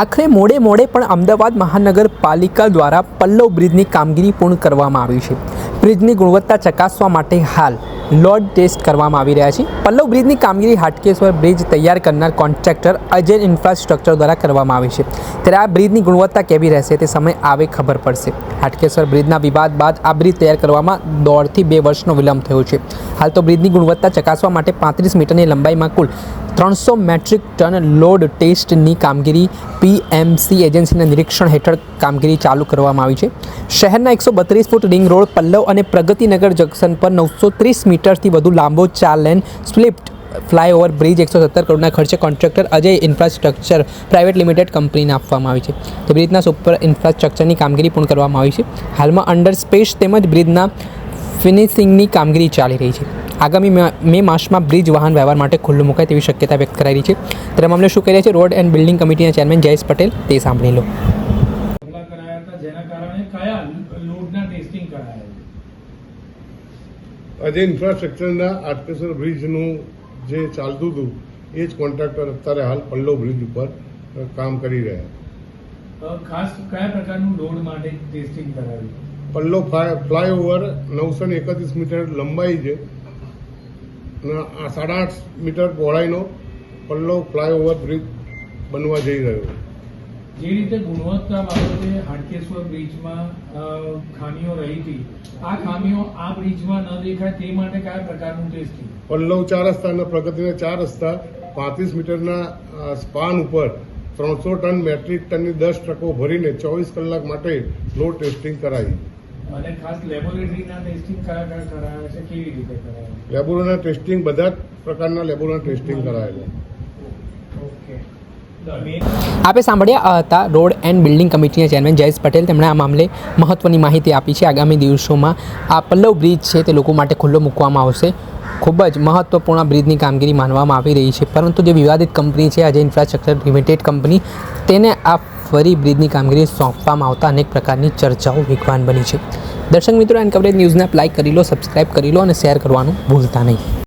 આખરે મોડે પણ અમદાવાદ મહાનગરપાલિકા દ્વારા પલ્લવ બ્રિજની કામગીરી પૂર્ણ કરવામાં આવી છે। બ્રિજની ગુણવત્તા ચકાસવા માટે હાલ લોડ ટેસ્ટ કરવામાં આવી રહ્યા છે। પલ્લવ બ્રિજની કામગીરી હાટકેશ્વર બ્રિજ તૈયાર કરનાર કોન્ટ્રાક્ટર અજય ઇન્ફ્રાસ્ટ્રક્ચર દ્વારા કરવામાં આવી છે। ત્યારે આ બ્રિજની ગુણવત્તા કેવી રહેશે તે સમય આવે ખબર પડશે। હાટકેશ્વર બ્રિજના વિવાદ બાદ આ બ્રિજ તૈયાર કરવામાં 1.5 થી 2 વર્ષનો વિલંબ થયો છે। હાલ તો બ્રિજની ગુણવત્તા ચકાસવા માટે 35 મીટરની લંબાઈમાં કુલ 300 મેટ્રિક ટન લોડ ટેસ્ટની કામગીરી પીએમસી એજન્સીના નિરીક્ષણ હેઠળ કામગીરી ચાલુ કરવામાં આવી છે। શહેરના 132 ફૂટ રિંગ રોડ પલ્લવ અને પ્રગતિનગર જંકશન પર 930 મીટરથી વધુ લાંબો 4 લેન સ્પ્લિટ ફ્લાયઓવર બ્રિજ 117 કરોડના ખર્ચે contractor Ajay infrastructure private limited કંપનીને આપવામાં આવી છે। તે બ્રિજના સુપર ઇન્ફ્રાસ્ટ્રક્ચરની કામગીરી પૂર્ણ કરવામાં આવી છે। હાલમાં અંડર સ્પેસ તેમજ બ્રિજના ફિનિશિંગની કામગીરી ચાલી રહી છે। આગામી મે માસમાં બ્રિજ વાહન વ્યવહાર માટે ખુલ્લું મુકાય તેવી શક્યતા વ્યક્ત કરાઈ રહી છે। ત્યારે મામલે શું કહી રહ્યા છે રોડ એન્ડ બિલ્ડિંગ કમિટીના ચેરમેન જયેશ પટેલ તે સાંભળી લો। અજય ઇન્ફ્રાસ્ટ્રક્ચરના હાટકેશ્વર બ્રિજનું જે ચાલતું હતું એ જ કોન્ટ્રાક્ટર અત્યારે હાલ પલ્લવ બ્રિજ ઉપર કામ કરી રહ્યા। ખાસ કયા પ્રકારનું લોડ માટે ટેસ્ટિંગ કરાવ્યું? પલ્લવ ફ્લાયઓવર 931 મીટર લંબાઈ છે અને 8.5 મીટર પહોળાઈનો પલ્લવ ફ્લાયઓવર બ્રિજ બનવા જઈ રહ્યો। જે રીતે ગુણવત્તા બાબતે હાટકેશ્વર બ્રિજમાં ખામીઓ રહી હતી, આ ખામીઓ આ બ્રિજમાં ન દેખાય તે માટે કયા પ્રકારનું ટેસ્ટિંગ? પલ્લવ 4 રસ્તા અને પ્રગતિના 4 રસ્તા 35 મીટરના સ્પાન ઉપર 300 ટન મેટ્રિક ટનની 10 ટ્રકો ભરીને 24 કલાક માટે લોડ ટેસ્ટિંગ કરાવી। અને ખાસ લેબોરેટરીના ટેસ્ટિંગ કયા કરાયા છે, કેવી રીતે કરાયા? લેબોરેટરીના ટેસ્ટિંગ બધા જ પ્રકારના લેબોરેટરી ટેસ્ટિંગ કરાયેલા। આપે સાંભળ્યા હતા રોડ એન્ડ બિલ્ડિંગ કમિટીના ચેરમેન જયેશ પટેલ। તેમણે આ મામલે મહત્વની માહિતી આપી છે। આગામી દિવસોમાં આ પલ્લવ બ્રિજ છે તે લોકો માટે ખુલ્લો મૂકવામાં આવશે। ખૂબ જ મહત્વપૂર્ણ બ્રિજની કામગીરી માનવામાં આવી રહી છે, પરંતુ જે વિવાદિત કંપની છે અજય ઇન્ફ્રાસ્ટ્રક્ચર લિમિટેડ કંપની, તેને આ ફરી બ્રિજની કામગીરી સોંપવામાં આવતા અનેક પ્રકારની ચર્ચાઓ વેગવાન બની છે। દર્શક મિત્રો, એન કવરેજ ન્યૂઝને લાઇક કરી લો, સબસ્ક્રાઇબ કરી લો અને શેર કરવાનું ભૂલતા નહીં।